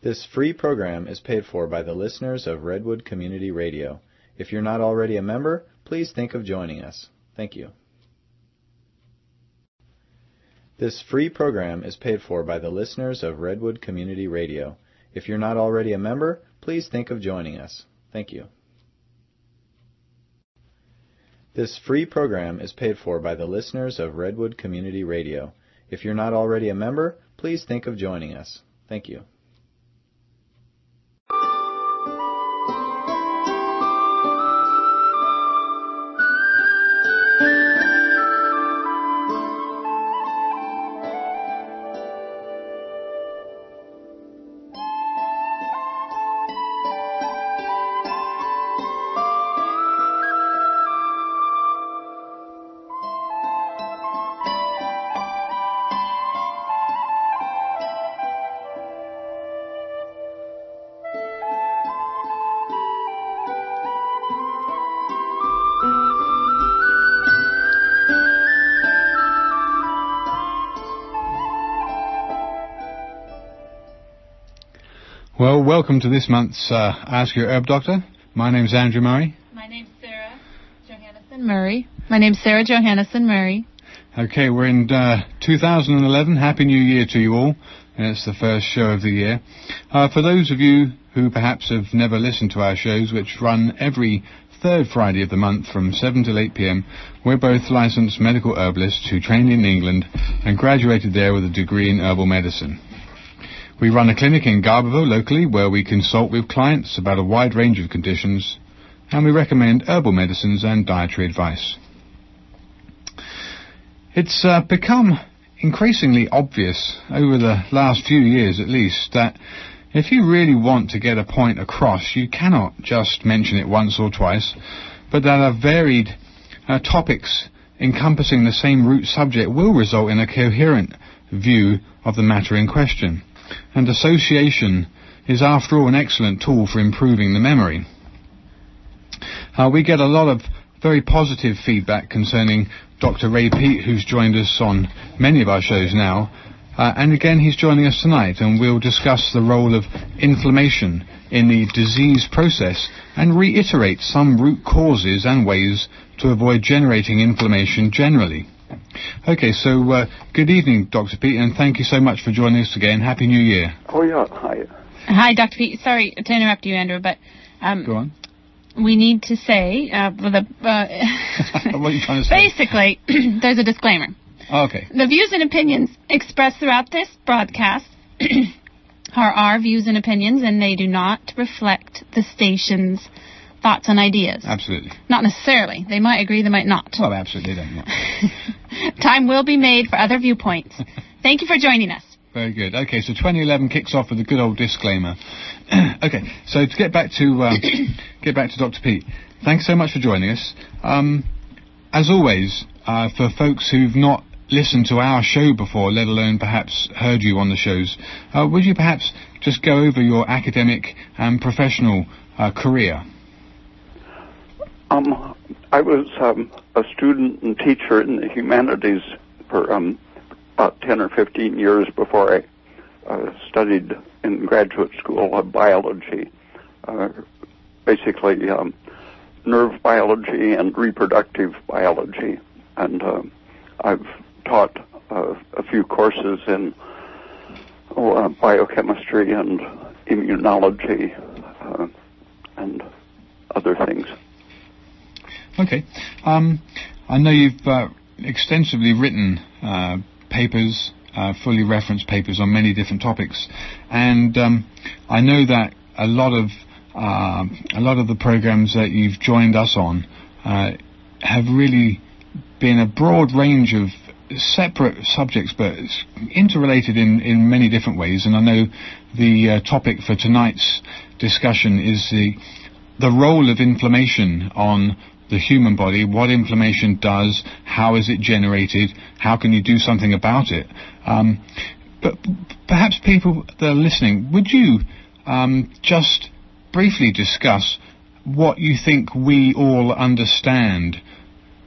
This free program is paid for by the listeners of Redwood Community Radio. If you're not already a member, please think of joining us. Thank you. This free program is paid for by the listeners of Redwood Community Radio. If you're not already a member, please think of joining us. Thank you. This free program is paid for by the listeners of Redwood Community Radio. If you're not already a member, please think of joining us. Thank you. Well, welcome to this month's Ask Your Herb Doctor. My name's Andrew Murray. My name's Sarah Johannesson Murray. My name's Sarah Johannesson Murray. Okay, we're in 2011. Happy New Year to you all. And it's the first show of the year. For those of you who perhaps have never listened to our shows, which run every third Friday of the month from 7 till 8 p.m, we're both licensed medical herbalists who trained in England and graduated there with a degree in herbal medicine. We run a clinic in Garberville locally where we consult with clients about a wide range of conditions, and we recommend herbal medicines and dietary advice. It's become increasingly obvious over the last few years at least that if you really want to get a point across, you cannot just mention it once or twice, but that varied topics encompassing the same root subject will result in a coherent view of the matter in question. And association is, after all, an excellent tool for improving the memory. We get a lot of very positive feedback concerning Dr. Ray Peat, who's joined us on many of our shows now. And again, he's joining us tonight, and we'll discuss the role of inflammation in the disease process and reiterate some root causes and ways to avoid generating inflammation generally. Okay, so good evening, Dr. Peat, and thank you so much for joining us again. Happy New Year. Oh, yeah, hi. Hi, Dr. Peat. Sorry to interrupt you, Andrew, but Go on. we need to say, What are you trying to say? basically, there's a disclaimer. Okay. The views and opinions expressed throughout this broadcast are our views and opinions, and they do not reflect the station's thoughts and ideas. Absolutely. Not necessarily. They might agree, they might not. Well, absolutely, don't you? Time will be made for other viewpoints. Thank you for joining us. Very good. Okay, so 2011 kicks off with a good old disclaimer. Okay, so to get back to Dr. Peat, thanks so much for joining us. As always, for folks who've not listened to our show before, let alone perhaps heard you on the shows, would you perhaps just go over your academic and professional career? I was a student and teacher in the humanities for about 10 or 15 years before I studied in graduate school of biology, basically nerve biology and reproductive biology. And I've taught a few courses in biochemistry and immunology and other things. Okay. I know you've extensively written papers, fully referenced papers on many different topics, and I know that a lot of the programs that you've joined us on have really been a broad range of separate subjects, but interrelated in many different ways. And I know the topic for tonight's discussion is the role of inflammation on the human body, what inflammation does, how is it generated, how can you do something about it. But perhaps people that are listening, would you just briefly discuss what you think we all understand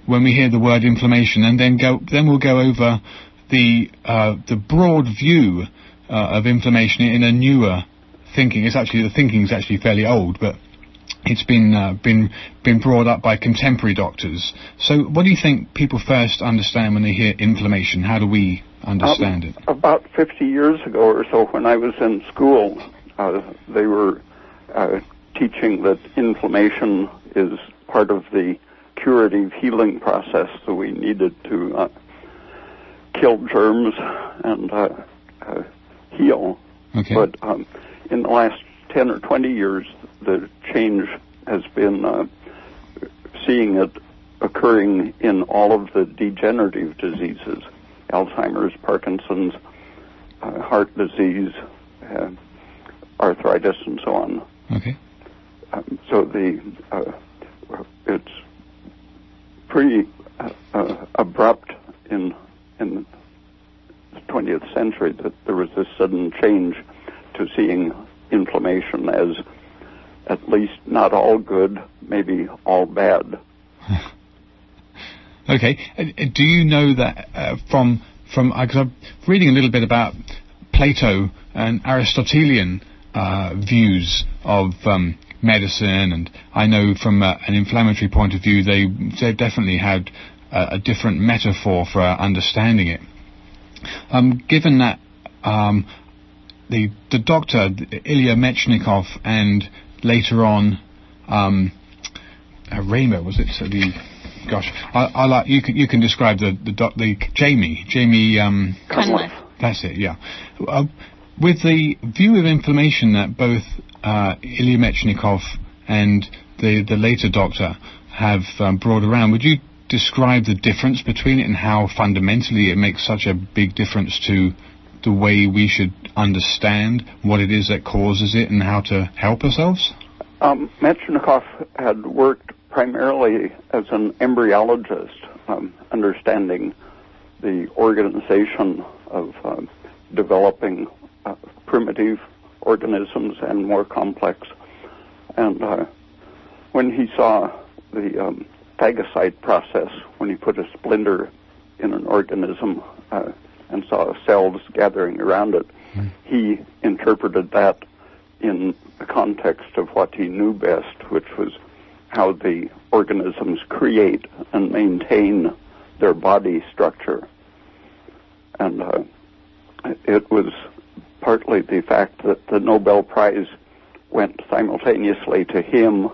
when we hear the word inflammation, and then we'll go over the broad view of inflammation in a newer thinking. The thinking is actually fairly old, but it's been brought up by contemporary doctors. So what do you think people first understand when they hear inflammation? How do we understand it? About 50 years ago or so, when I was in school, they were teaching that inflammation is part of the curative healing process, so we needed to kill germs and heal. Okay. But in the last 10 or 20 years, the change has been seeing it occurring in all of the degenerative diseases, Alzheimer's, Parkinson's, heart disease, arthritis, and so on. Okay. So it's pretty abrupt in the 20th century that there was this sudden change to seeing inflammation as at least not all good, maybe all bad. Okay. Do you know that from because I'm reading a little bit about Plato and Aristotelian views of medicine, and I know from an inflammatory point of view they definitely had a different metaphor for understanding it. Given that the doctor Ilya Mechnikov and later on Raymer, was it? So I like you can describe the Jamie Cunliffe. That's it, yeah. With the view of inflammation that both Ilya Mechnikov and the later doctor have brought around, would you describe the difference between it and how fundamentally it makes such a big difference to the way we should understand what it is that causes it and how to help ourselves? Mechnikov had worked primarily as an embryologist, understanding the organization of developing primitive organisms and more complex. And when he saw the phagocyte process, when he put a splinter in an organism and saw cells gathering around it, he interpreted that in the context of what he knew best, which was how the organisms create and maintain their body structure. And it was partly the fact that the Nobel Prize went simultaneously to him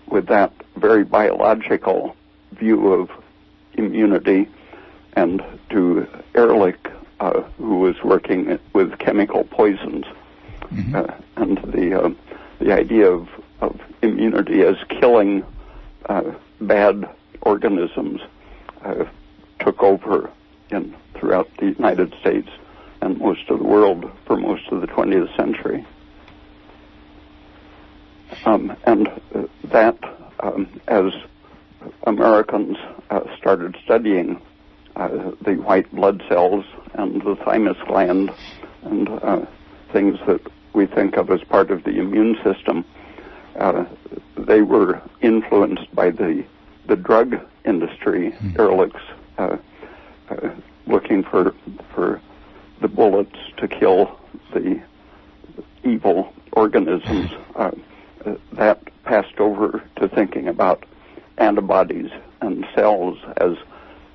with that very biological view of immunity, and to Ehrlich, who was working with chemical poisons. And the idea of immunity as killing bad organisms took over throughout the United States and most of the world for most of the 20th century. And that, as Americans started studying the white blood cells and the thymus gland and things that we think of as part of the immune system, they were influenced by the drug industry. Ehrlich's looking for the bullets to kill the evil organisms. That passed over to thinking about antibodies and cells as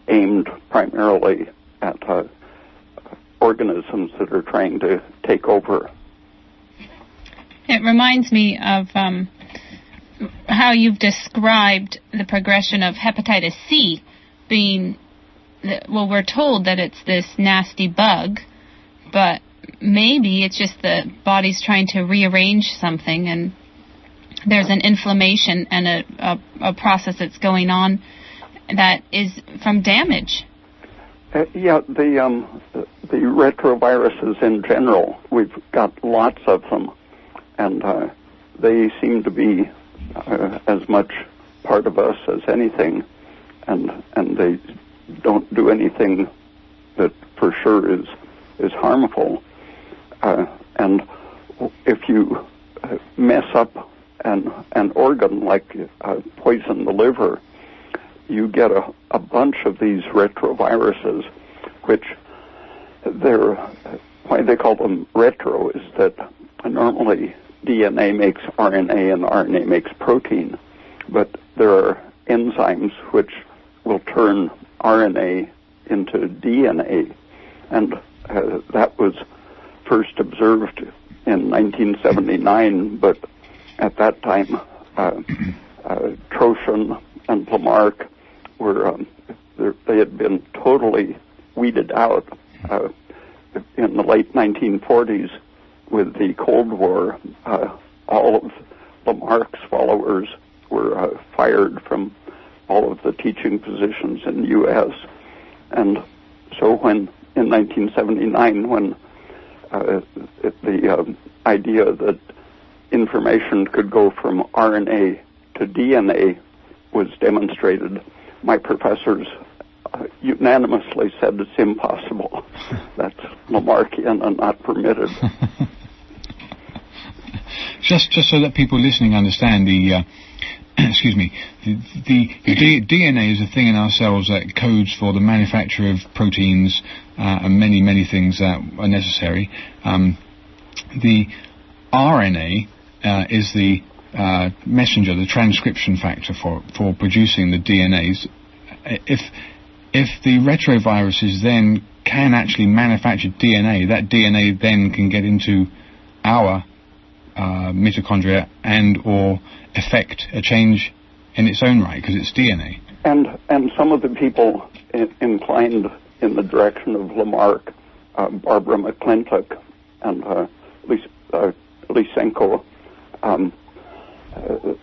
aimed primarily at organisms that are trying to take over. It reminds me of how you've described the progression of hepatitis C being, we're told that it's this nasty bug, but maybe it's just the body's trying to rearrange something, and there's an inflammation and a process that's going on that is from damage. Yeah, the retroviruses in general, we've got lots of them, and they seem to be as much part of us as anything, and they don't do anything that for sure is harmful. And if you mess up an organ like poison the liver, you get a bunch of these retroviruses, which why they call them retro is that normally DNA makes RNA and RNA makes protein, but there are enzymes which will turn RNA into DNA, and that was first observed in 1979, but at that time Trochen and Lamarck they had been totally weeded out in the late 1940s with the Cold War. All of Lamarck's followers were fired from all of the teaching positions in the U.S. And so in 1979, when the idea that information could go from RNA to DNA was demonstrated, my professors unanimously said it's impossible. That's Lamarckian and not permitted. Just so that people listening understand the DNA is a thing in our cells that codes for the manufacture of proteins and many things that are necessary. The RNA is the messenger, the transcription factor for producing the DNAs. If the retroviruses then can actually manufacture DNA, that DNA then can get into our mitochondria and or affect a change in its own right, because it's DNA. And some of the people inclined in the direction of Lamarck, Barbara McClintock and Lysenko,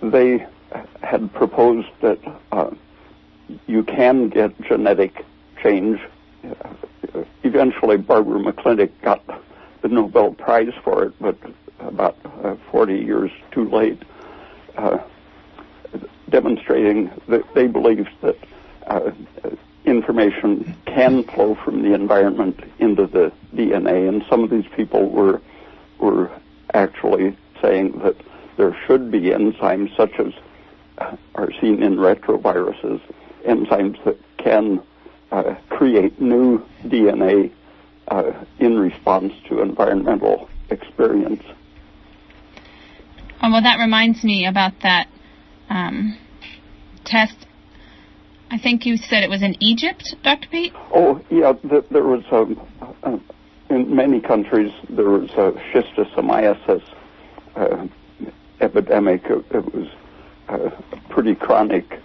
they had proposed that you can get genetic change. Eventually, Barbara McClintock got the Nobel Prize for it, but about 40 years too late, demonstrating that they believed that information can flow from the environment into the DNA, and some of these people were actually saying that there should be enzymes such as are seen in retroviruses, enzymes that can create new DNA in response to environmental experience. Well, that reminds me about that test. I think you said it was in Egypt, Dr. Pete? Oh, yeah. There was in many countries there was a schistosomiasis epidemic. It was pretty chronic,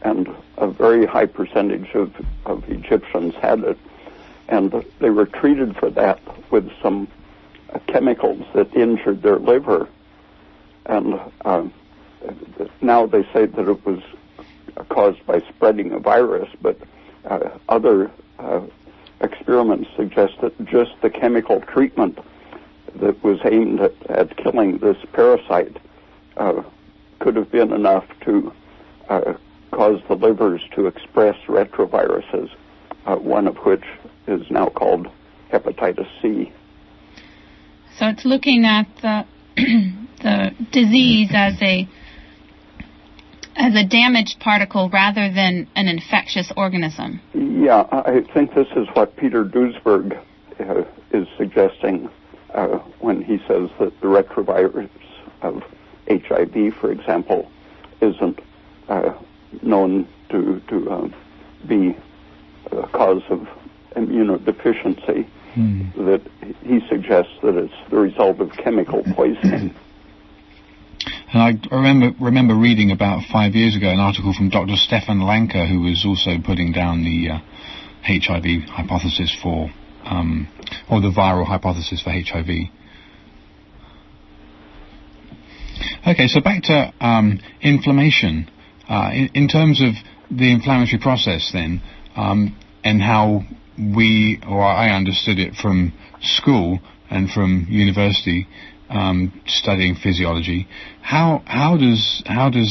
and a very high percentage of Egyptians had it, and they were treated for that with some chemicals that injured their liver. And now they say that it was caused by spreading a virus, but other experiments suggest that just the chemical treatment that was aimed at killing this parasite could have been enough to cause the livers to express retroviruses, one of which is now called hepatitis C. So it's looking at the disease as a damaged particle rather than an infectious organism. Yeah, I think this is what Peter Duesberg is suggesting when he says that the retrovirus of HIV, for example, isn't known to be a cause of immunodeficiency. That he suggests that it's the result of chemical poisoning. And I remember reading about 5 years ago an article from Dr. Stefan Lanka, who was also putting down the HIV hypothesis or the viral hypothesis for HIV. Okay, so back to inflammation. In terms of the inflammatory process then, and how I understood it from school and from university, studying physiology. How does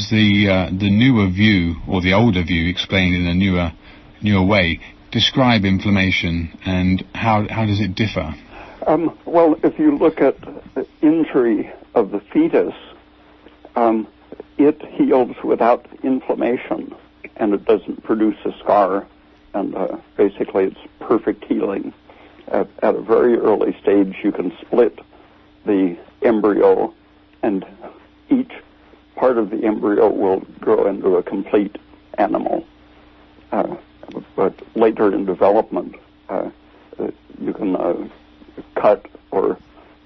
the newer view or the older view, explained in a newer way, describe inflammation, and how does it differ? Well, if you look at the injury of the fetus, it heals without inflammation, and it doesn't produce a scar, and basically it's perfect healing. At a very early stage, you can split the embryo, and each part of the embryo will grow into a complete animal. But later in development, you can cut or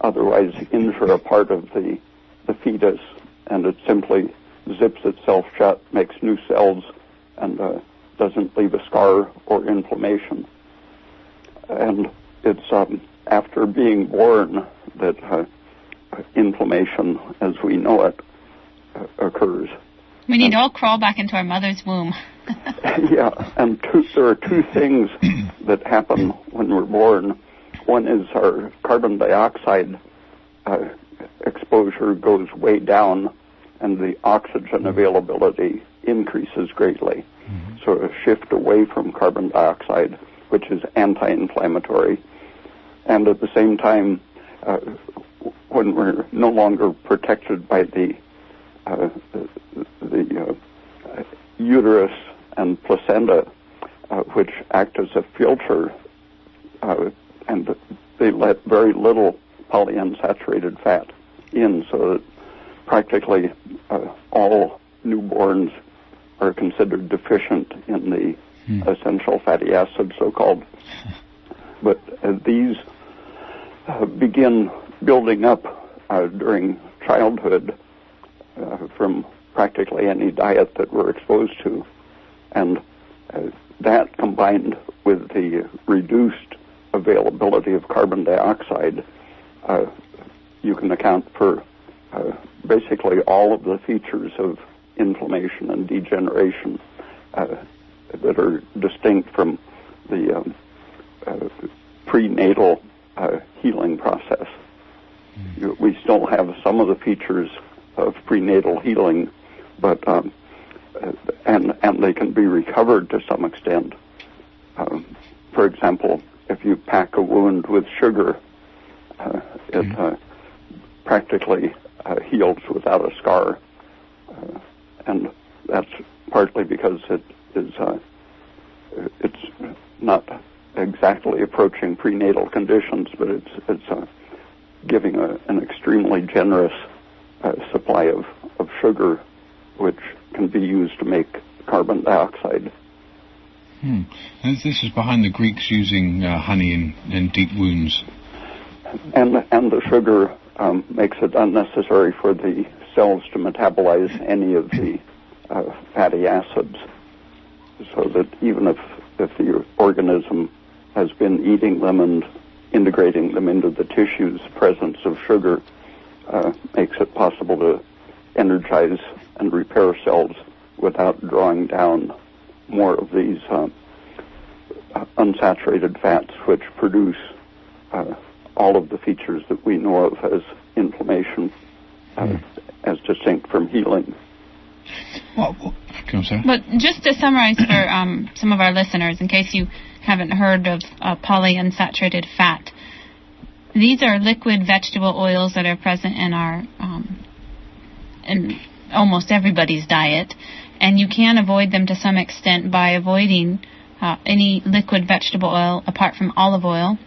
otherwise injure a part of the fetus, and it simply zips itself shut, makes new cells, and doesn't leave a scar or inflammation. And it's after being born that inflammation, as we know it, occurs. We need to all crawl back into our mother's womb. Yeah, and there are two things that happen when we're born. One is our carbon dioxide exposure goes way down, and the oxygen availability increases greatly. Mm-hmm. So a shift away from carbon dioxide, which is anti-inflammatory. And at the same time, when we're no longer protected by the uterus and placenta, which act as a filter, and they let very little polyunsaturated fat in, so that practically all newborns are considered deficient in the essential fatty acids, so-called. But these begin building up during childhood from practically any diet that we're exposed to. And that, combined with the reduced availability of carbon dioxide, you can account for basically all of the features of inflammation and degeneration that are distinct from the prenatal healing process. We still have some of the features of prenatal healing, but and they can be recovered to some extent. For example, if you pack a wound with sugar, it practically heals without a scar, and that's partly because it's not exactly approaching prenatal conditions, but it's giving an extremely generous supply of sugar, which can be used to make carbon dioxide. And this is behind the Greeks using honey in deep wounds. And the sugar makes it unnecessary for the cells to metabolize any of the fatty acids, so that even if the organism has been eating them and integrating them into the tissues, the presence of sugar makes it possible to energize and repair cells without drawing down more of these unsaturated fats, which produce all of the features that we know of as inflammation, as distinct from healing. But just to summarize for some of our listeners, in case you haven't heard of polyunsaturated fat, these are liquid vegetable oils that are present in our in almost everybody's diet, and you can avoid them to some extent by avoiding any liquid vegetable oil apart from olive oil,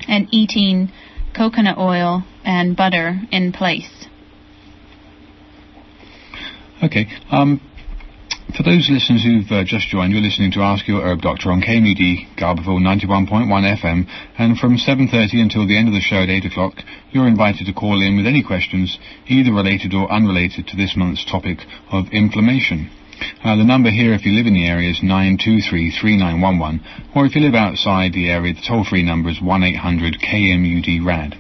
and eating coconut oil and butter in place. Okay. For those listeners who've just joined, you're listening to Ask Your Herb Doctor on KMUD, Garberville 91.1 FM, and from 7:30 until the end of the show at 8 o'clock, you're invited to call in with any questions, either related or unrelated to this month's topic of inflammation. The number here, if you live in the area, is 923-3911, or if you live outside the area, the toll-free number is 1-800-KMUD-RAD.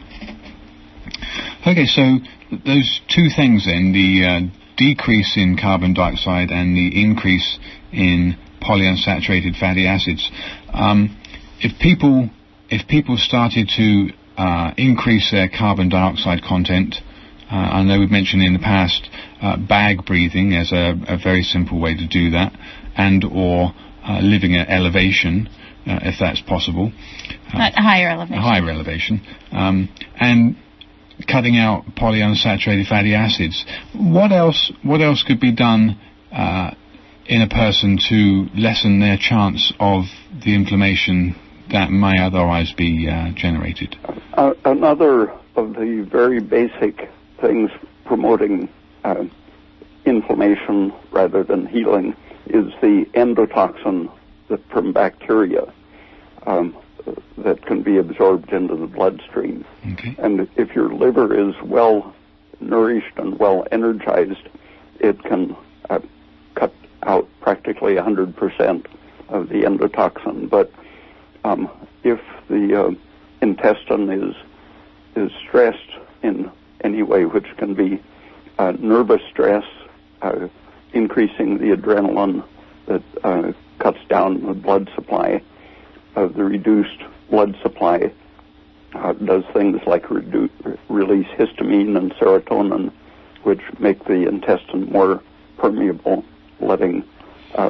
Okay, so those two things then, the decrease in carbon dioxide and the increase in polyunsaturated fatty acids. If people started to increase their carbon dioxide content, I know we've mentioned in the past bag breathing as a very simple way to do that, and or living at elevation, if that's possible. At higher elevation. Higher elevation. And cutting out polyunsaturated fatty acids. What else could be done in a person to lessen their chance of the inflammation that may otherwise be generated? Another of the very basic things promoting inflammation rather than healing is the endotoxin from bacteria that can be absorbed into the bloodstream. Okay. And if your liver is well nourished and well energized, it can cut out practically 100% of the endotoxin. But if the intestine is stressed in any way, which can be nervous stress, increasing the adrenaline that cuts down the blood supply, the reduced blood supply does things like release histamine and serotonin, which make the intestine more permeable, letting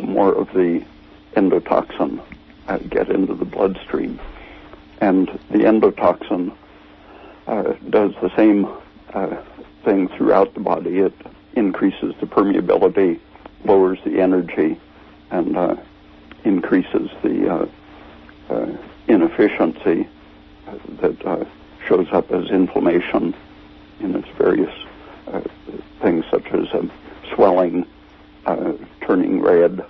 more of the endotoxin get into the bloodstream. And the endotoxin does the same thing throughout the body. It increases the permeability, lowers the energy, and increases the inefficiency that shows up as inflammation in its various things, such as swelling, turning red,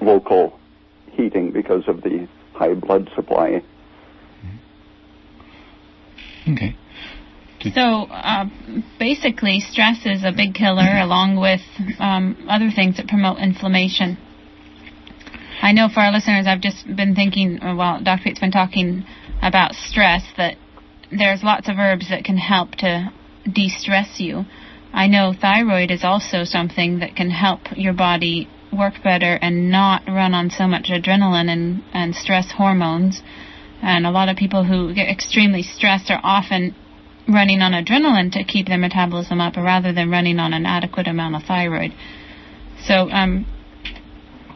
local heating because of the high blood supply. Okay. So basically, stress is a big killer, along with other things that promote inflammation. I know for our listeners, I've just been thinking, while Dr. Pete's been talking about stress, that there's lots of herbs that can help to de-stress you. I know thyroid is also something that can help your body work better and not run on so much adrenaline and stress hormones. And a lot of people who get extremely stressed are often running on adrenaline to keep their metabolism up rather than running on an adequate amount of thyroid. So,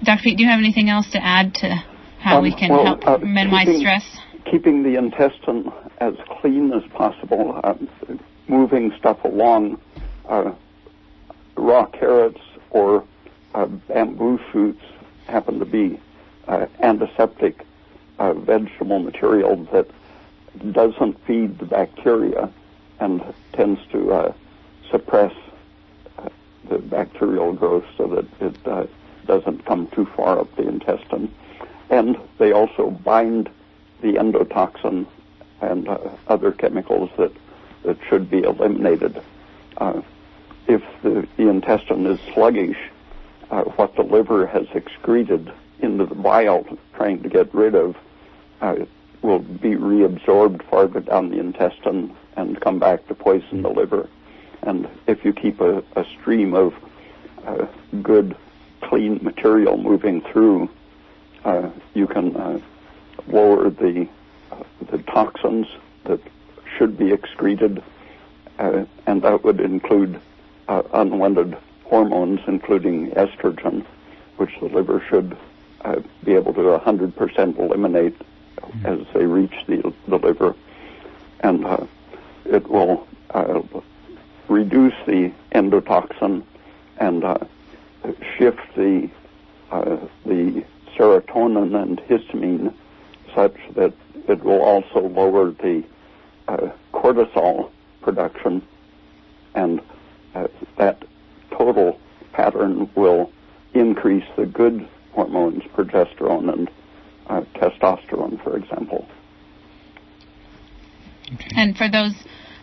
Dr. Pete, do you have anything else to add to how we can help minimize stress? Keeping the intestine as clean as possible, moving stuff along, raw carrots or bamboo shoots happen to be antiseptic vegetable material that doesn't feed the bacteria and tends to suppress the bacterial growth so that it doesn't come too far up the intestine. And they also bind the endotoxin and other chemicals that should be eliminated. If the intestine is sluggish, what the liver has excreted into the bile trying to get rid of will be reabsorbed farther down the intestine and come back to poison the liver. And if you keep a stream of good, clean material moving through, you can lower the toxins that should be excreted, and that would include unwanted hormones, including estrogen, which the liver should be able to 100% eliminate as they reach the liver. And it will reduce the endotoxin and shift the serotonin and histamine such that it will also lower the cortisol production, and that total pattern will increase the good hormones, progesterone and testosterone, for example. Okay. And for those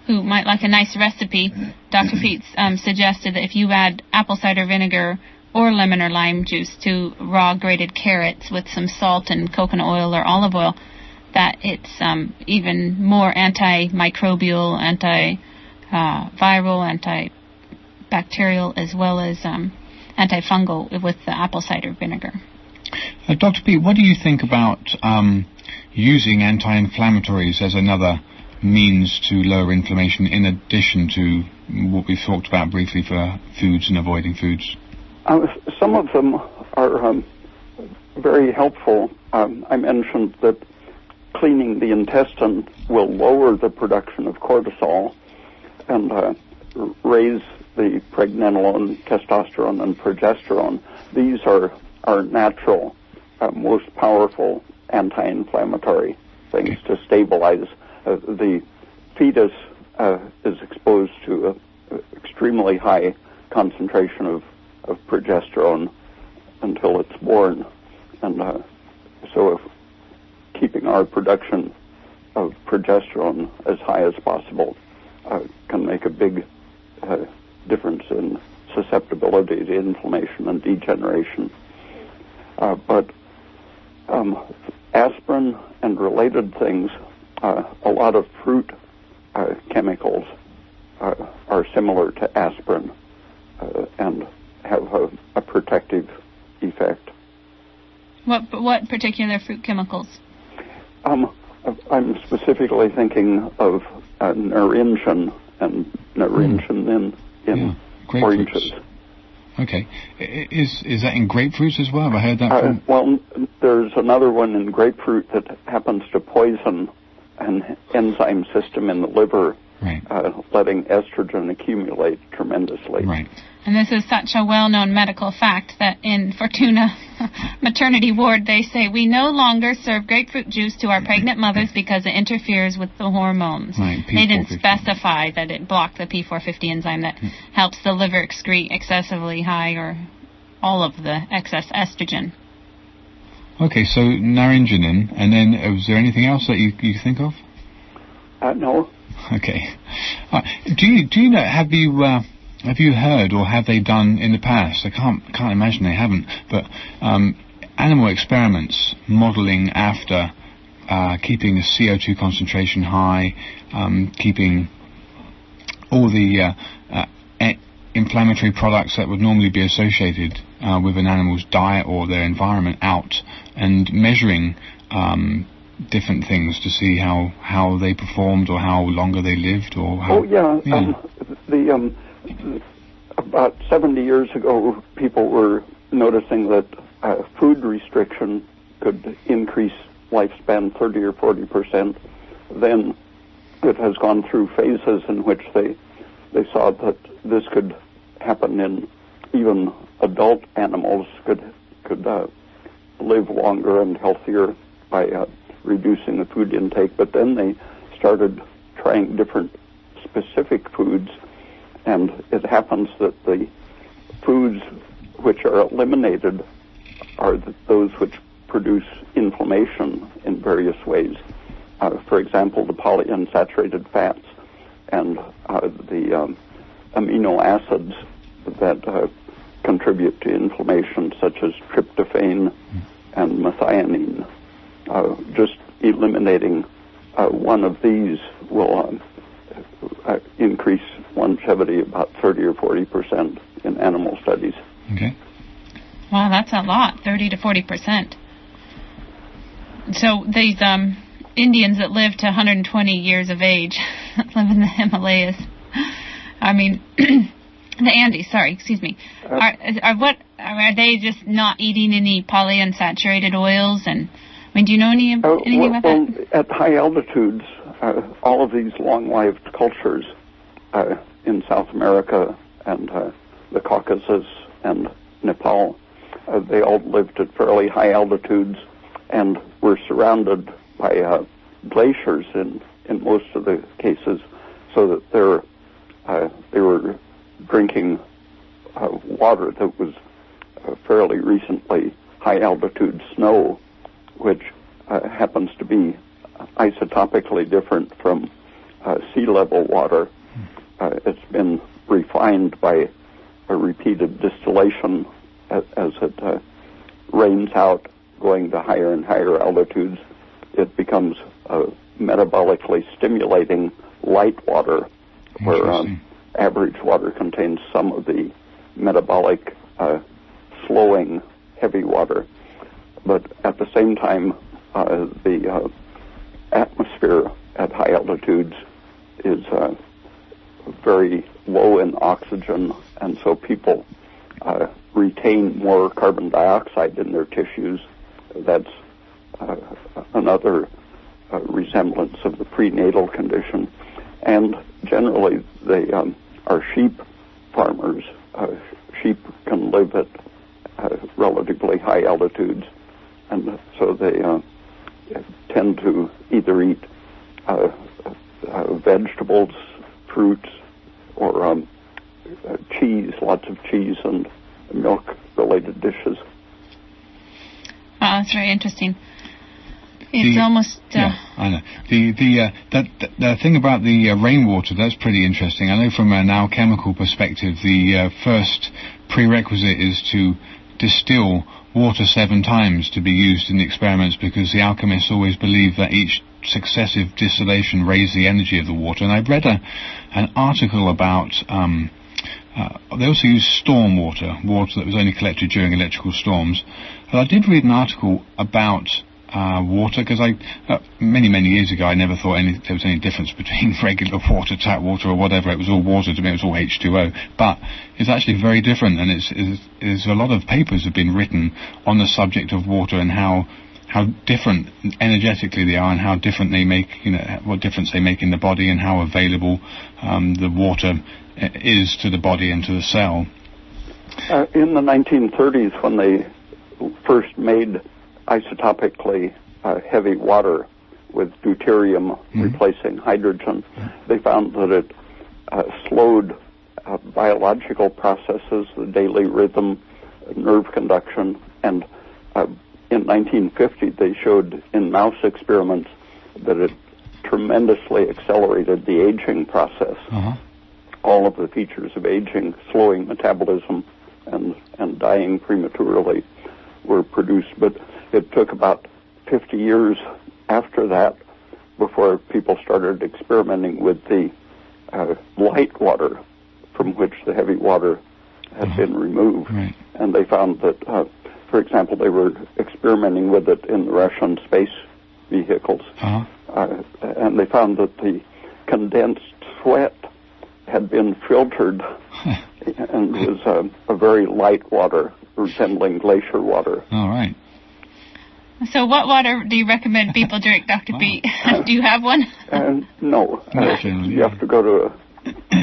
who might like a nice recipe, Dr. Pete's suggested that if you add apple cider vinegar or lemon or lime juice to raw grated carrots with some salt and coconut oil or olive oil, that it's even more antimicrobial, antiviral, antibacterial, as well as antifungal with the apple cider vinegar. Dr. Pete, what do you think about using anti-inflammatories as another means to lower inflammation in addition to what we've talked about briefly for foods and avoiding foods? Some of them are very helpful. I mentioned that cleaning the intestine will lower the production of cortisol and raise the pregnenolone, testosterone, and progesterone. These are natural, most powerful anti-inflammatory things to stabilize the fetus is exposed to an extremely high concentration of progesterone until it's born. And so if keeping our production of progesterone as high as possible can make a big difference in susceptibility to inflammation and degeneration. But aspirin and related things, a lot of fruit chemicals are similar to aspirin and have a protective effect. What particular fruit chemicals? I'm specifically thinking of naringin and naringin in oranges. Okay. Is that in grapefruits as well? Have I heard that from... Well, there's another one in grapefruit that happens to poison an enzyme system in the liver, letting estrogen accumulate tremendously. Right. And this is such a well-known medical fact that in Fortuna maternity ward they say we no longer serve grapefruit juice to our pregnant mothers because it interferes with the hormones. Right, they didn't specify that it blocked the P450 enzyme that helps the liver excrete excessively high or all of the excess estrogen. Okay, so naringin, and then was there anything else that you think of? No. Okay. Do you know? Have you heard, or have they done in the past? I can't imagine they haven't. But animal experiments modelling after keeping the CO2 concentration high, keeping all the inflammatory products that would normally be associated with an animal's diet or their environment out, and measuring different things to see how they performed or how longer they lived or how... About 70 years ago, people were noticing that food restriction could increase lifespan 30 or 40%. Then it has gone through phases in which they saw that this could happen in even adult animals could live longer and healthier by reducing the food intake. But then they started trying different specific foods, and it happens that the foods which are eliminated are those which produce inflammation in various ways. For example, the polyunsaturated fats and the amino acids that contribute to inflammation, such as tryptophan and methionine. Just eliminating one of these will increase longevity about 30 or 40% in animal studies. Okay. Wow, that's a lot, 30 to 40%. So these Indians that live to 120 years of age, live in the Himalayas, I mean, the Andes, excuse me, are they just not eating any polyunsaturated oils? And I mean, do you know anything about that? At high altitudes, all of these long-lived cultures in South America and the Caucasus and Nepal, they all lived at fairly high altitudes and were surrounded by glaciers in most of the cases, so that they were drinking water that was fairly recently high-altitude snow, which happens to be isotopically different from sea level water. It's been refined by a repeated distillation as it rains out, going to higher and higher altitudes. It becomes metabolically stimulating light water, where average water contains some of the metabolic slowing heavy water. But at the same time, the atmosphere at high altitudes is very low in oxygen, and so people retain more carbon dioxide in their tissues. That's another resemblance of the prenatal condition. And generally, they are sheep farmers. Sheep can live at relatively high altitudes, and so they tend to either eat vegetables, fruits, or cheese, lots of cheese and milk-related dishes. Wow, that's very interesting. It's almost... yeah, I know. The thing about the rainwater, that's pretty interesting. I know from an alchemical perspective, the first prerequisite is to distill water 7 times to be used in the experiments, because the alchemists always believed that each successive distillation raised the energy of the water. And I read an article about... they also use storm water that was only collected during electrical storms. But I did read an article about water, because many years ago I never thought there was any difference between regular water, tap water or whatever. It was all water to me, it was all H2O. But it's actually very different, and there's a lot of papers have been written on the subject of water and how different energetically they are, and how different they make, what difference they make in the body, and how available the water is to the body and to the cell. In the 1930s, when they first made isotopically heavy water with deuterium replacing hydrogen, they found that it slowed biological processes, the daily rhythm, nerve conduction, and in 1950 they showed in mouse experiments that it tremendously accelerated the aging process. All of the features of aging, slowing metabolism and dying prematurely, were produced. But it took about 50 years after that before people started experimenting with the light water from which the heavy water had been removed. Right. And they found that, for example, they were experimenting with it in the Russian space vehicles. And they found that the condensed sweat had been filtered and was a very light water, resembling glacier water. All right. So what water do you recommend people drink, Dr. Pete? Do you have one? No. You have to go to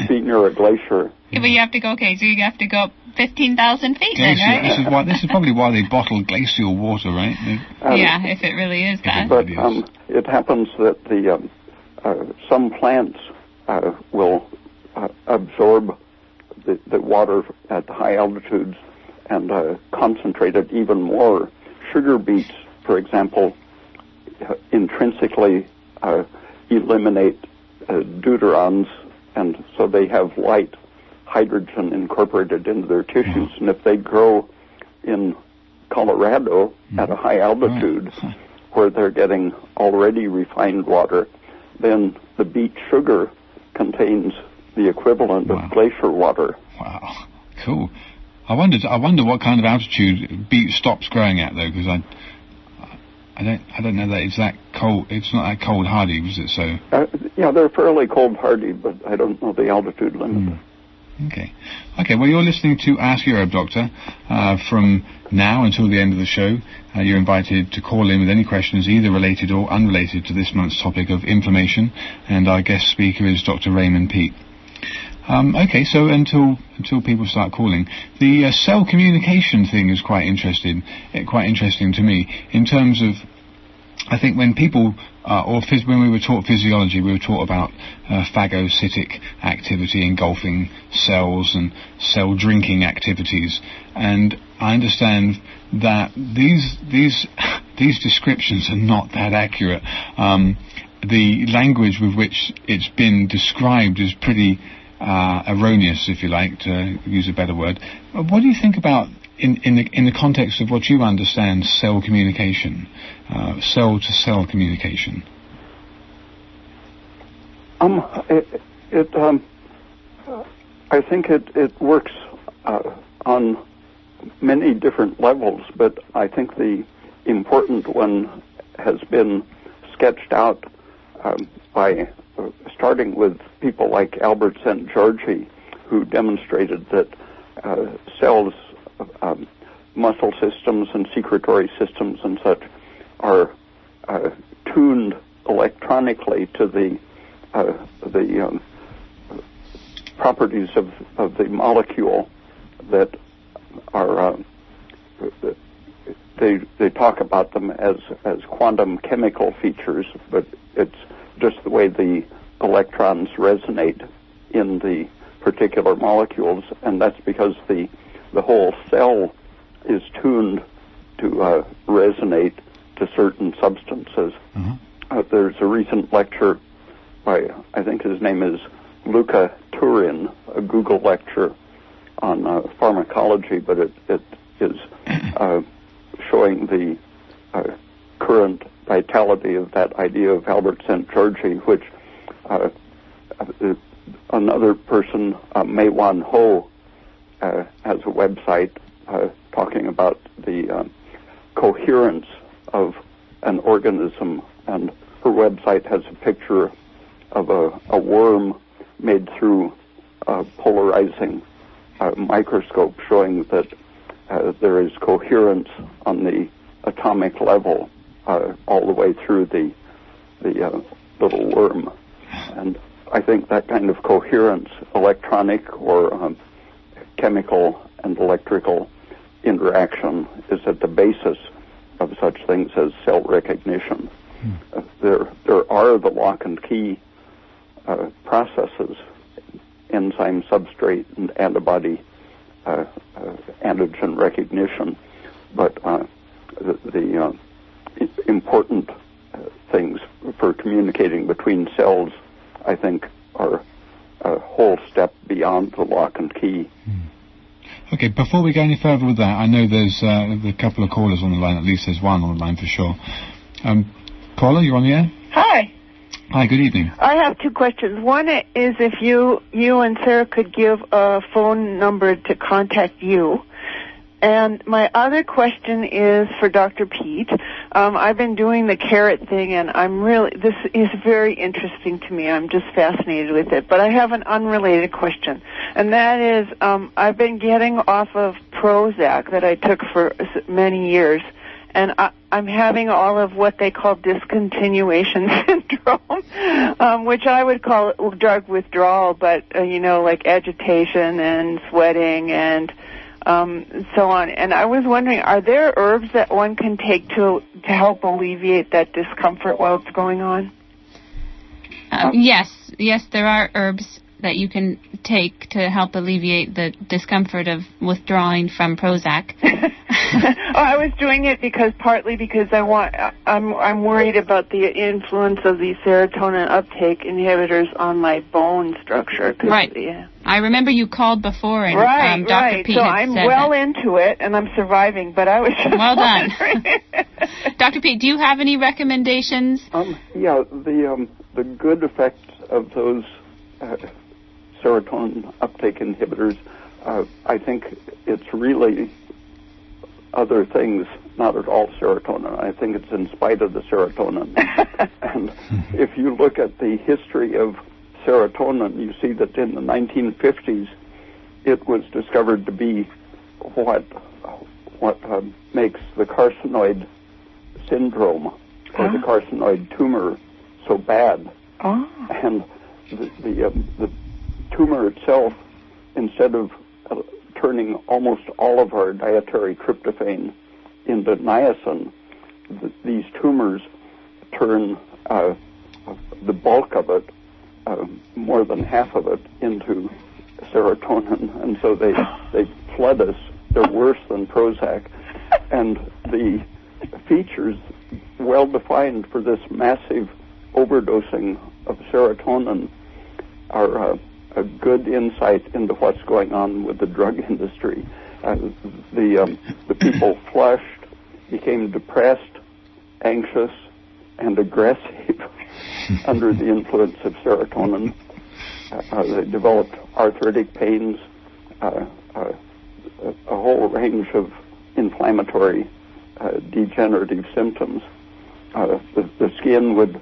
be near a glacier. Yeah, but you have to go, so you have to go up 15,000 feet then, right? This is probably why they bottle glacial water, right? Yeah, if it really is that. But it happens that the some plants will absorb the water at high altitudes and concentrate it even more. Sugar beets, for example, intrinsically eliminate deuterons, and so they have light hydrogen incorporated into their tissues. And if they grow in Colorado at a high altitude where they're getting already refined water, then the beet sugar contains the equivalent of glacier water. Wow, cool. I wonder what kind of altitude beet stops growing at, though, because I don't know that it's that cold. It's not that cold hardy, is it? So yeah, they're fairly cold hardy, but I don't know the altitude limit. Okay. Well, you're listening to Ask Your Herb Doctor. From now until the end of the show, you're invited to call in with any questions, either related or unrelated to this month's topic of inflammation. And our guest speaker is Dr. Raymond Peat. So until people start calling, the cell communication thing is quite interesting to me, in terms of, I think when people, when we were taught physiology, we were taught about phagocytic activity engulfing cells and cell drinking activities, and I understand that these descriptions are not that accurate. The language with which it's been described is pretty erroneous, if you like, to use a better word. What do you think about, in the context of what you understand, cell communication, cell-to-cell communication? I think it works on many different levels, but I think the important one has been sketched out by starting with people like Albert St. Georgi, who demonstrated that cells, muscle systems and secretory systems and such are tuned electronically to the properties of the molecule that are they talk about them as quantum chemical features, but it's just the way the electrons resonate in the particular molecules, and that's because the whole cell is tuned to resonate to certain substances. There's a recent lecture by, I think his name is Luca Turin, a Google lecture on pharmacology, but it is showing the current vitality of that idea of Albert St. Georgi, which another person, Mei-Wan Ho, has a website talking about the coherence of an organism, and her website has a picture of a worm made through a polarizing microscope, showing that there is coherence on the atomic level all the way through the little worm. And I think that kind of coherence, electronic or chemical and electrical interaction, is at the basis of such things as cell recognition. There are the lock and key processes, enzyme, substrate, and antibody antigen recognition, but the important things for communicating between cells, I think, are a whole step beyond the lock and key. Okay, before we go any further with that, I know there's a couple of callers on the line, at least there's one on the line for sure. Caller, you're on the air? Hi. Hi, good evening. I have two questions. One is if you and Sarah could give a phone number to contact you. And my other question is for Dr. Pete. I've been doing the carrot thing, and this is very interesting to me. I'm just fascinated with it. But I have an unrelated question, and that is I've been getting off of Prozac that I took for many years, and I'm having all of what they call discontinuation syndrome, which I would call drug withdrawal, but, like agitation and sweating and so on. And I was wondering, are there herbs that one can take to help alleviate that discomfort while it's going on? Yes, there are herbs that you can take to help alleviate the discomfort of withdrawing from Prozac. I was doing it partly because I'm worried about the influence of the serotonin uptake inhibitors on my bone structure. Right. Yeah. I remember you called before, and Dr. Pete so had I'm said well that. into it, and I'm surviving. But I was just well done, Dr. Pete. Do you have any recommendations? Yeah, the good effects of those serotonin uptake inhibitors, I think it's really other things, not at all serotonin. I think it's in spite of the serotonin. And if you look at the history of serotonin, you see that in the 1950s it was discovered to be what makes the carcinoid syndrome or the carcinoid tumor so bad. And the tumor itself, instead of turning almost all of our dietary tryptophan into niacin, these tumors turn the bulk of it, more than half of it, into serotonin, and so they flood us. They're worse than Prozac, and the features well defined for this massive overdosing of serotonin are a good insight into what's going on with the drug industry. The people flushed, became depressed, anxious, and aggressive under the influence of serotonin. They developed arthritic pains, a whole range of inflammatory, degenerative symptoms. The skin would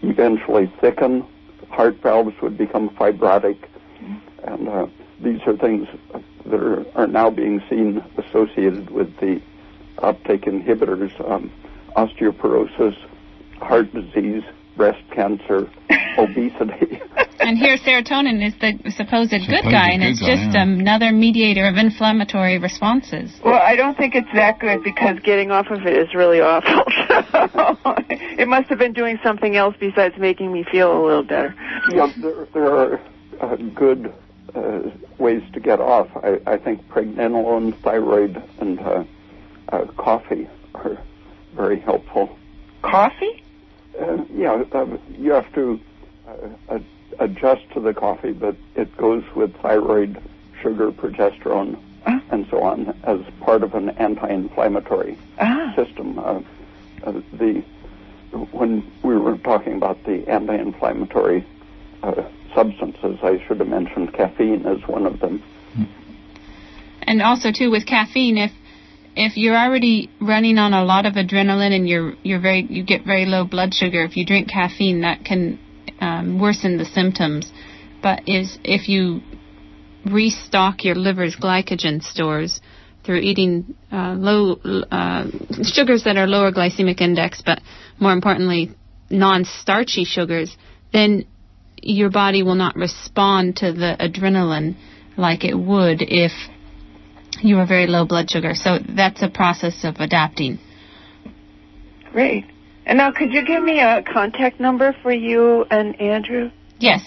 eventually thicken, heart valves would become fibrotic, and these are things that are now being seen associated with the uptake inhibitors, osteoporosis, heart disease, breast cancer, obesity. And here serotonin is the supposed good guy, and it's just another mediator of inflammatory responses. Well, I don't think it's that good because getting off of it is really awful. It must have been doing something else besides making me feel a little better. Yeah, there are good ways to get off. I think pregnenolone, thyroid, and coffee are very helpful. Coffee? You have to adjust to the coffee, but it goes with thyroid, sugar, progesterone, and so on as part of an anti-inflammatory system. When we were talking about the anti-inflammatory substances, I should have mentioned caffeine as one of them. And also, too, with caffeine, if you're already running on a lot of adrenaline and you get very low blood sugar, if you drink caffeine, that can worsen the symptoms. But if you restock your liver's glycogen stores through eating low sugars that are lower glycemic index, but more importantly, non-starchy sugars, then your body will not respond to the adrenaline like it would if you are very low blood sugar. So that's a process of adapting. Great. And now, could you give me a contact number for you and Andrew? Yes.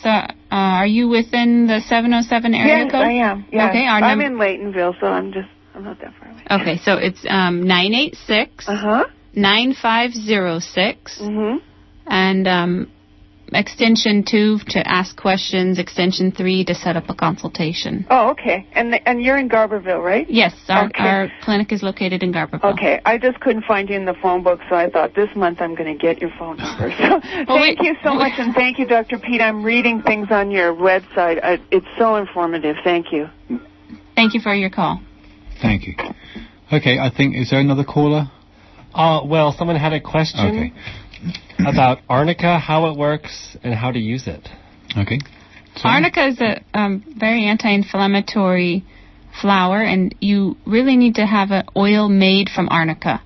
Are you within the 707 area code? Yes, I am. Yes. Okay. I'm in Laytonville, so I'm not that far away. Okay, so it's 986 9506 and extension 2 to ask questions, extension 3 to set up a consultation. Oh, okay. And you're in Garberville, right? Yes, our clinic is located in Garberville. Okay, I just couldn't find you in the phone book, so I thought this month I'm going to get your phone number. So thank you so much, and thank you, Dr. Pete. I'm reading things on your website. It's so informative. Thank you. Thank you for your call. Thank you. Okay, I think, is there another caller? Well, someone had a question about arnica, how it works, and how to use it. Okay. Arnica is a very anti-inflammatory flower, and you really need to have an oil made from arnica.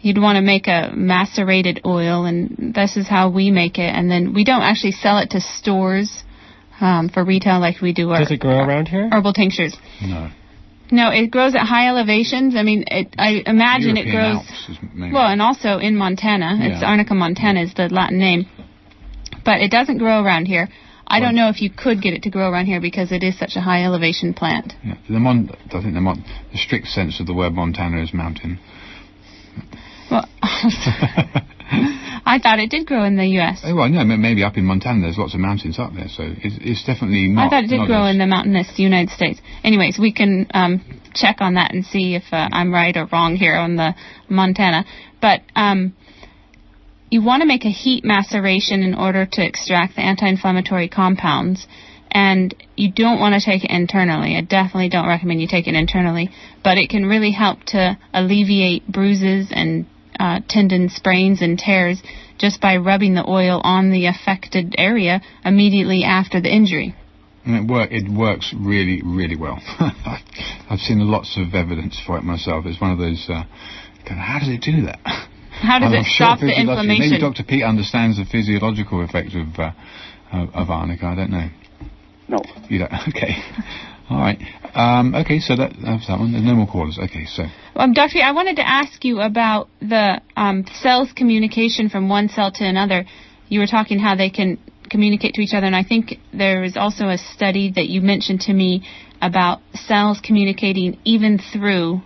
You'd want to make a macerated oil, and this is how we make it. And then we don't actually sell it to stores for retail like we do Does it grow around here? Herbal tinctures. No, it grows at high elevations. I mean, I imagine European it grows... Alps, well, and also in Montana. Yeah. It's Arnica montana is the Latin name. But it doesn't grow around here. I don't know if you could get it to grow around here because it is such a high elevation plant. Yeah. I think the strict sense of the word Montana is mountain. Well, I thought it did grow in the U.S. Oh, well, no, maybe up in Montana there's lots of mountains up there, so it's definitely not... I thought it did grow in the mountainous United States. Anyways, we can check on that and see if I'm right or wrong here on the Montana. But you want to make a heat maceration in order to extract the anti-inflammatory compounds, and you don't want to take it internally. I definitely don't recommend you take it internally, but it can really help to alleviate bruises and tendon sprains and tears just by rubbing the oil on the affected area immediately after the injury. And it works really, really well. I've seen lots of evidence for it myself. It's one of those, how does it do that? How does it stop the inflammation? Maybe Dr. Pete understands the physiological effect of arnica. I don't know. No. You don't? Okay. All right. Okay, so that's that one. There's no more callers. Okay, so... Dr. I wanted to ask you about the cells' communication from one cell to another. You were talking how they can communicate to each other, and I think there is also a study that you mentioned to me about cells communicating even through,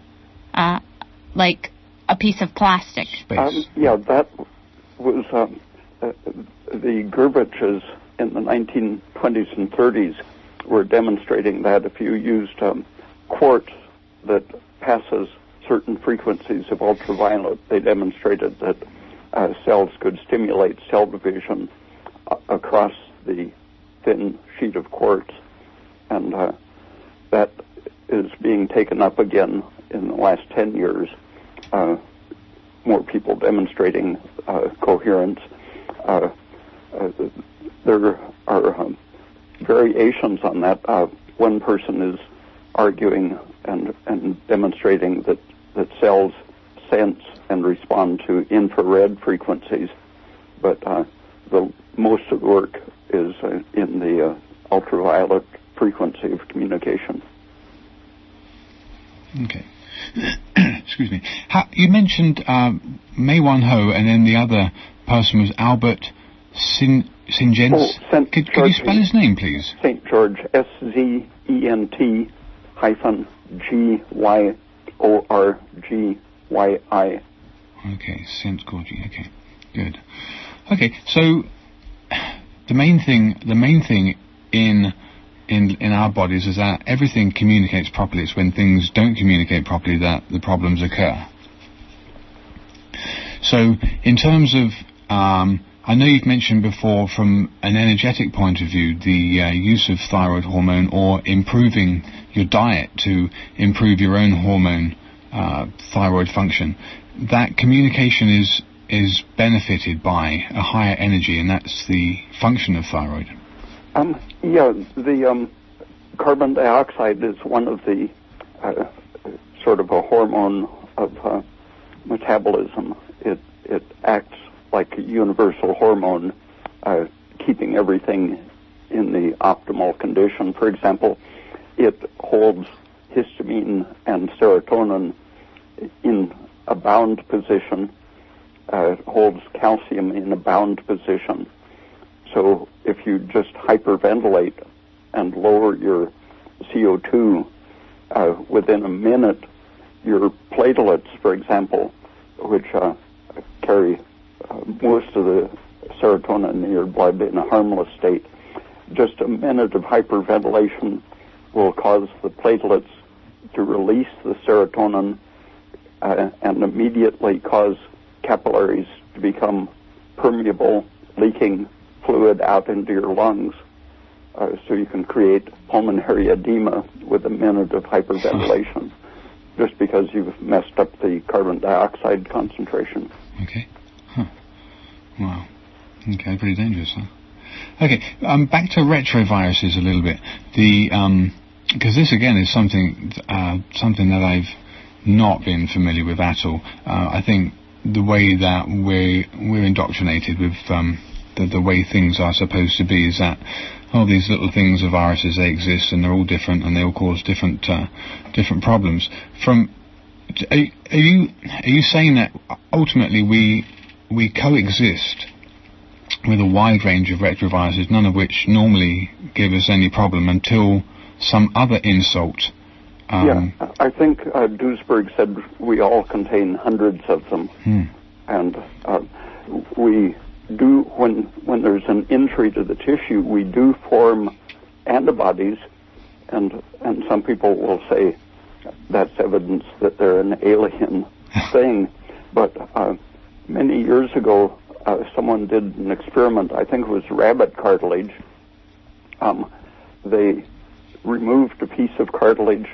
like, a piece of plastic. That was the Gerbiches in the 1920s and 30s were demonstrating that if you used quartz that passes certain frequencies of ultraviolet, they demonstrated that cells could stimulate cell division across the thin sheet of quartz. And that is being taken up again in the last 10 years. More people demonstrating coherence. There are variations on that. One person is arguing and demonstrating that cells sense and respond to infrared frequencies, but most of the work is in the ultraviolet frequency of communication. Okay. Excuse me. You mentioned Mei Wan Ho, and then the other person was Albert Singens. Could you spell his name, please? St. George, SZENT--GYORGYI. Okay, St. George. Okay, good. Okay, so the main thing in our bodies is that everything communicates properly. It's when things don't communicate properly that the problems occur. So in terms of, I know you've mentioned before from an energetic point of view the use of thyroid hormone or improving your diet to improve your own hormone thyroid function. That communication is benefited by a higher energy, and that's the function of thyroid. The carbon dioxide is one of the sort of a hormone of metabolism. It acts like a universal hormone, keeping everything in the optimal condition. For example, it holds histamine and serotonin in a bound position. It holds calcium in a bound position. So if you just hyperventilate and lower your CO2, within a minute, your platelets, for example, which carry most of the serotonin in your blood in a harmless state, just a minute of hyperventilation will cause the platelets to release the serotonin and immediately cause capillaries to become permeable, leaking fluid out into your lungs. So you can create pulmonary edema with a minute of hyperventilation just because you've messed up the carbon dioxide concentration. Okay. Huh. Wow. Okay, pretty dangerous, huh? Okay, back to retroviruses a little bit. Because this again is something that I've not been familiar with at all. I think the way that we're indoctrinated with the way things are supposed to be is that these little things of viruses, they exist and they're all different and they all cause different problems. Are you saying that ultimately we coexist with a wide range of retroviruses, none of which normally give us any problem until some other insult? I think Duesberg said we all contain hundreds of them, and we do, when there's an injury to the tissue, we do form antibodies, and some people will say that's evidence that they're an alien thing. But many years ago, someone did an experiment, I think it was rabbit cartilage. They removed a piece of cartilage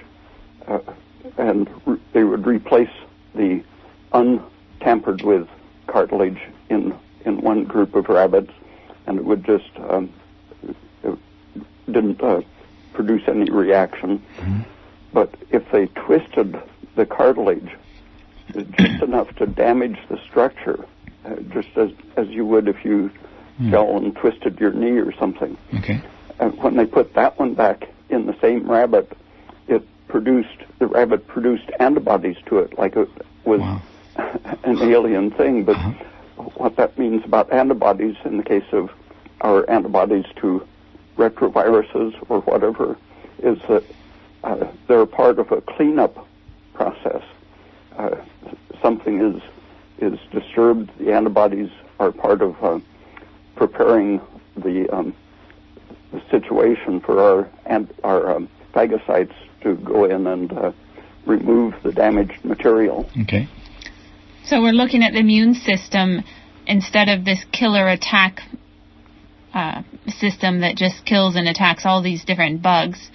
and they would replace the untampered with cartilage in one group of rabbits, and it would just it didn't produce any reaction. But if they twisted the cartilage just enough to damage the structure, just as you would if you fell and twisted your knee or something. Okay. When they put that one back in the same rabbit, the rabbit produced antibodies to it, like it was an alien thing. But what that means about antibodies, in the case of our antibodies to retroviruses or whatever, is that they're part of a cleanup process. Something is disturbed. The antibodies are part of preparing the situation for our phagocytes to go in and remove the damaged material. Okay. So we're looking at the immune system instead of this killer attack system that just kills and attacks all these different bugs.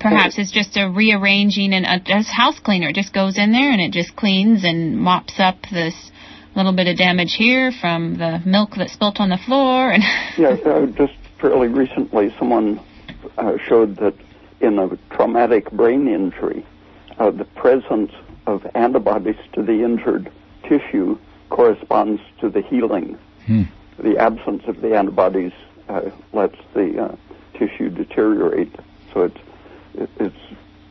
Perhaps it's just a rearranging and a house cleaner. It just goes in there and it just cleans and mops up this little bit of damage here from the milk that spilt on the floor. And just fairly recently someone showed that in a traumatic brain injury, the presence of antibodies to the injured tissue corresponds to the healing. The absence of the antibodies lets the tissue deteriorate. So it's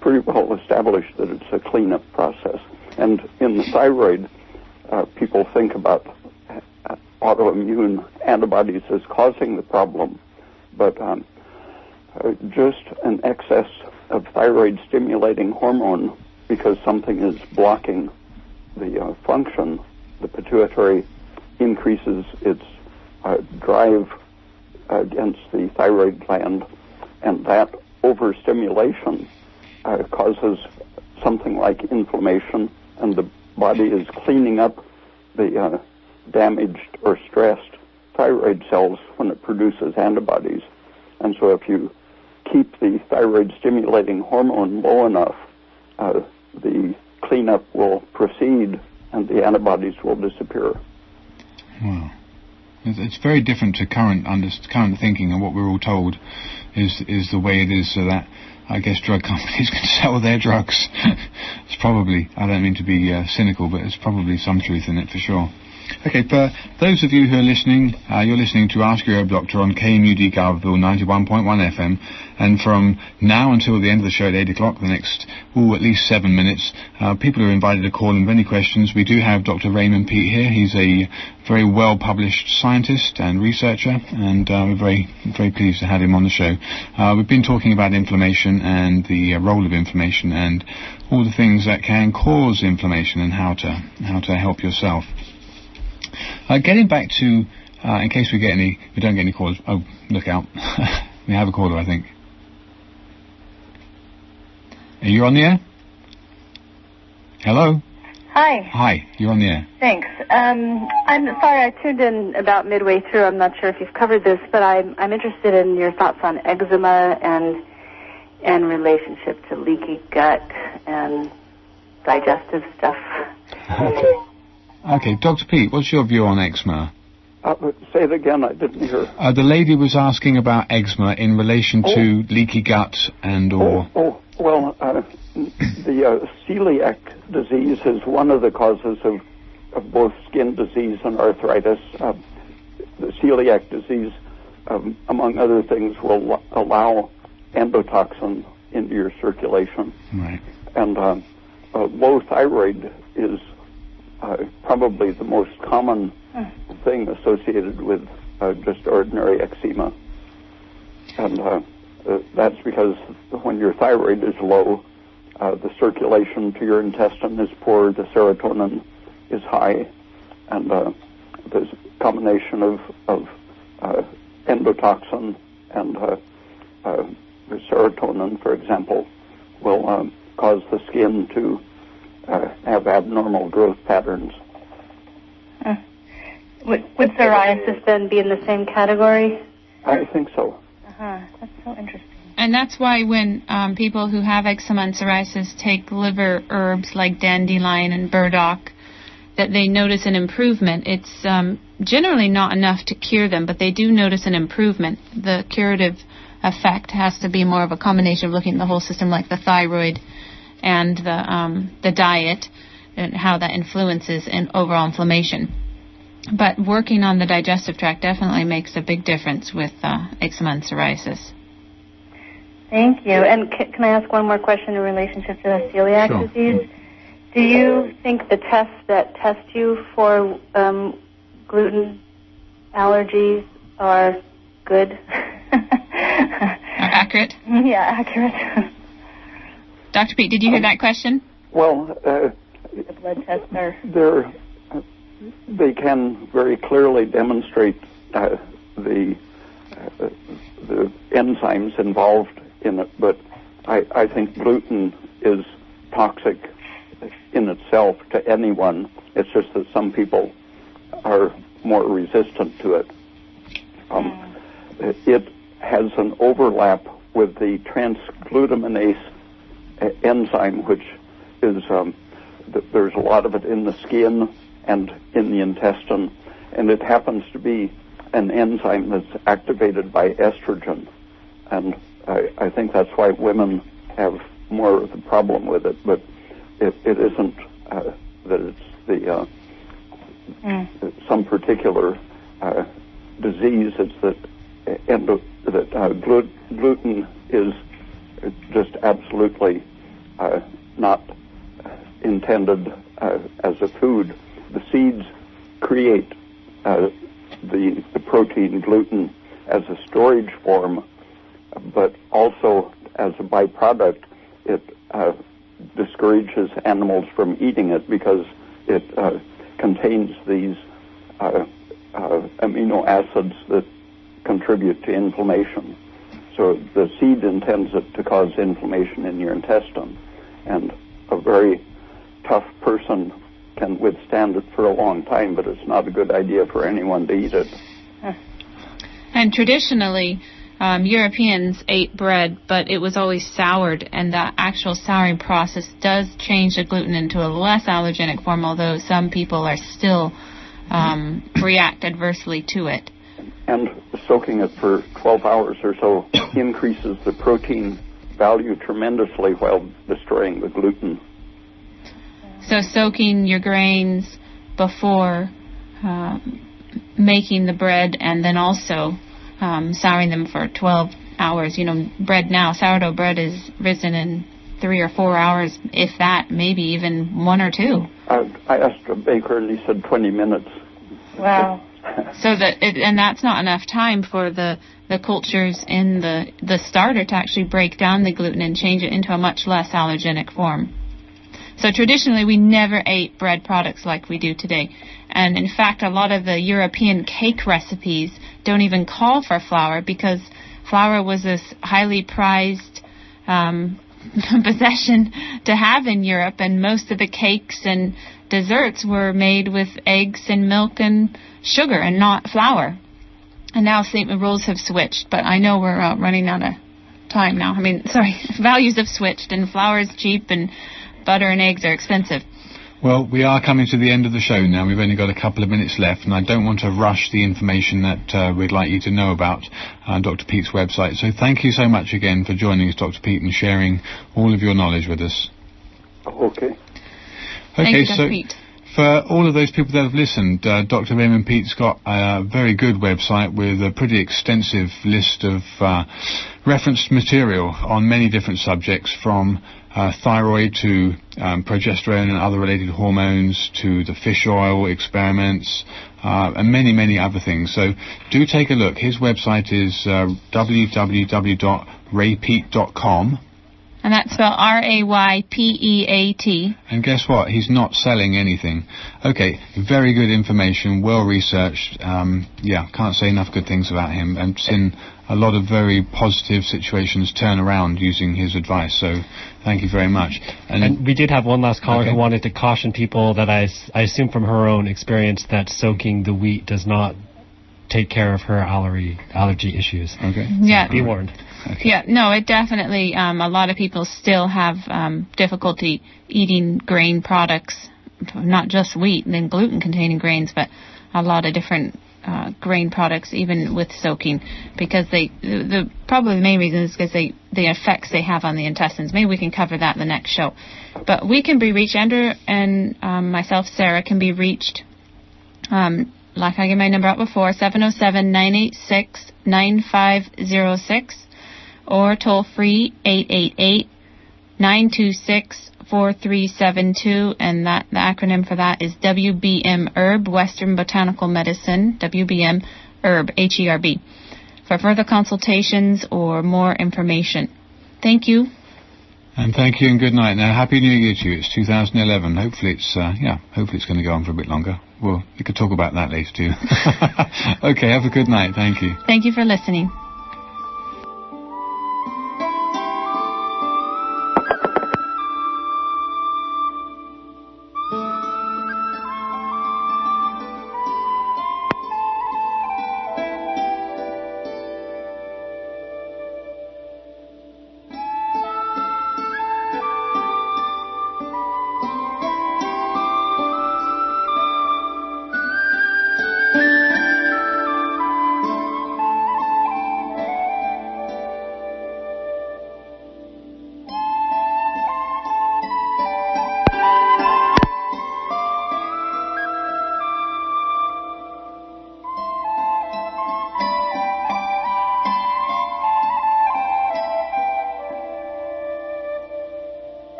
pretty well established that it's a cleanup process. And in the thyroid, people think about autoimmune antibodies as causing the problem, but just an excess of thyroid-stimulating hormone, because something is blocking the function, the pituitary increases its drive against the thyroid gland, and that overstimulation causes something like inflammation, and the body is cleaning up the damaged or stressed thyroid cells when it produces antibodies. And so if you keep the thyroid-stimulating hormone low enough, the cleanup will proceed and the antibodies will disappear. Wow. It's very different to current thinking, and what we're all told is the way it is, so that I guess drug companies can sell their drugs. It's probably, I don't mean to be cynical, but there's probably some truth in it for sure. Okay, for those of you who are listening, you're listening to Ask Your Herb Doctor on KMUD Garberville 91.1 FM, and from now until the end of the show at 8 o'clock, the next, at least 7 minutes, people are invited to call in with any questions. We do have Dr. Raymond Peat here. He's a very well-published scientist and researcher, and we're very, very pleased to have him on the show. We've been talking about inflammation and the role of inflammation and all the things that can cause inflammation and how to help yourself. Getting back to, in case we don't get any calls. Oh, look out. We have a caller, I think. Are you on the air? Hello? Hi. Hi, you're on the air. Thanks. I'm sorry, I tuned in about midway through. I'm not sure if you've covered this, but I'm interested in your thoughts on eczema and relationship to leaky gut and digestive stuff. Okay, Dr. Peat, what's your view on eczema? Say it again, I didn't hear. The lady was asking about eczema in relation to leaky gut and or... Well, the celiac disease is one of the causes of both skin disease and arthritis. The celiac disease, among other things, will allow endotoxin into your circulation. Right. And low thyroid is probably the most common thing associated with just ordinary eczema. And that's because when your thyroid is low, the circulation to your intestine is poor, the serotonin is high, and there's a combination of endotoxin and the serotonin, for example, will cause the skin to have abnormal growth patterns. Would psoriasis then be in the same category? I think so. That's so interesting. And that's why when people who have eczema and psoriasis take liver herbs like dandelion and burdock, that they notice an improvement. It's generally not enough to cure them, but they do notice an improvement. The curative effect has to be more of a combination of looking at the whole system, like the thyroid and the diet, and how that influences in overall inflammation. But working on the digestive tract definitely makes a big difference with eczema and psoriasis. Thank you. And can I ask one more question in relationship to the celiac disease? Do you think the tests that test you for gluten allergies are good? Accurate? Yeah, accurate. Dr. Peat, did you hear that question? Well, the blood tests are... They can very clearly demonstrate the enzymes involved in it, but I think gluten is toxic in itself to anyone. It's just that some people are more resistant to it. It has an overlap with the transglutaminase enzyme, which is there's a lot of it in the skin and in the intestine, and it happens to be an enzyme that's activated by estrogen, and I think that's why women have more of the problem with it, but it isn't that it's the some particular disease. It's that and that gluten is just absolutely not intended as a food. The seeds create the protein gluten as a storage form, but also as a byproduct, it discourages animals from eating it because it contains these amino acids that contribute to inflammation. So the seed intends it to cause inflammation in your intestine, and a very tough person can withstand it for a long time, but it's not a good idea for anyone to eat it. And traditionally, Europeans ate bread, but it was always soured, and the actual souring process does change the gluten into a less allergenic form, although some people are still react adversely to it. And soaking it for 12 hours or so increases the protein value tremendously while destroying the gluten. So soaking your grains before making the bread, and then also souring them for 12 hours. You know, bread now, sourdough bread is risen in 3 or 4 hours, if that, maybe even 1 or 2. I asked a baker, and he said 20 minutes. Wow. So and that's not enough time for the cultures in the starter to actually break down the gluten and change it into a much less allergenic form. So traditionally, we never ate bread products like we do today. And in fact, a lot of the European cake recipes don't even call for flour, because flour was this highly prized possession to have in Europe, and most of the cakes and desserts were made with eggs and milk and sugar and not flour. And now the rules have switched, but I know we're running out of time now. Values have switched, and flour is cheap and butter and eggs are expensive. Well, we are coming to the end of the show now. We've only got a couple of minutes left, and I don't want to rush the information that we'd like you to know about Dr. Pete's website. So thank you so much again for joining us, Dr. Pete, and sharing all of your knowledge with us. Okay. Thank you, Dr. so Pete. For all of those people that have listened, Dr. Raymond Pete's got a very good website with a pretty extensive list of referenced material on many different subjects, from thyroid to progesterone and other related hormones, to the fish oil experiments, and many, many other things. So do take a look. His website is www.raypeat.com. And that's spelled R-A-Y-P-E-A-T. And guess what? He's not selling anything. Okay, very good information, well researched. Can't say enough good things about him, and seen a lot of very positive situations turn around using his advice. So thank you very much. And we did have one last caller who wanted to caution people that I assume from her own experience that soaking the wheat does not take care of her allergy issues. Okay. Yeah. Be warned. Okay. Yeah, no, it definitely, a lot of people still have difficulty eating grain products, not just wheat and gluten-containing grains, but a lot of different grain products, even with soaking, because probably the main reason is because the effects they have on the intestines. Maybe we can cover that in the next show. But we can be reached, Andrew and myself, Sarah, can be reached, like I gave my number out before, 707-986-9506. Or toll-free 888-926-4372, and the acronym for that is WBM Herb, Western Botanical Medicine, WBM Herb, H-E-R-B, for further consultations or more information. Thank you. And thank you and good night. Now, Happy New Year to you. It's 2011. Hopefully it's going to go on for a bit longer. Well, we could talk about that later too. Okay, have a good night. Thank you. Thank you for listening.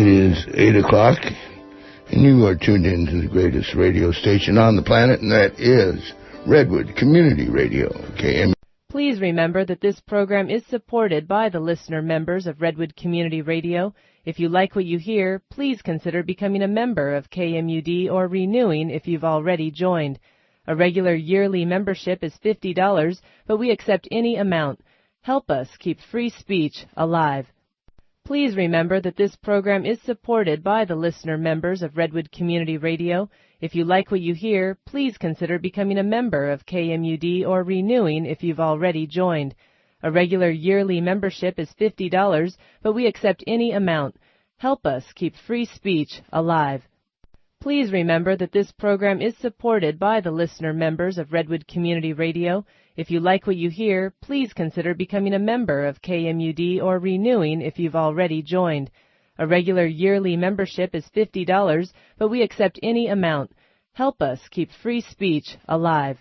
It is 8 o'clock, and you are tuned in to the greatest radio station on the planet, and that is Redwood Community Radio, KM. Please remember that this program is supported by the listener members of Redwood Community Radio. If you like what you hear, please consider becoming a member of KMUD or renewing if you've already joined. A regular yearly membership is $50, but we accept any amount. Help us keep free speech alive. Please remember that this program is supported by the listener members of Redwood Community Radio. If you like what you hear, please consider becoming a member of KMUD or renewing if you've already joined. A regular yearly membership is $50, but we accept any amount. Help us keep free speech alive. Please remember that this program is supported by the listener members of Redwood Community Radio. If you like what you hear, please consider becoming a member of KMUD or renewing if you've already joined. A regular yearly membership is $50, but we accept any amount. Help us keep free speech alive.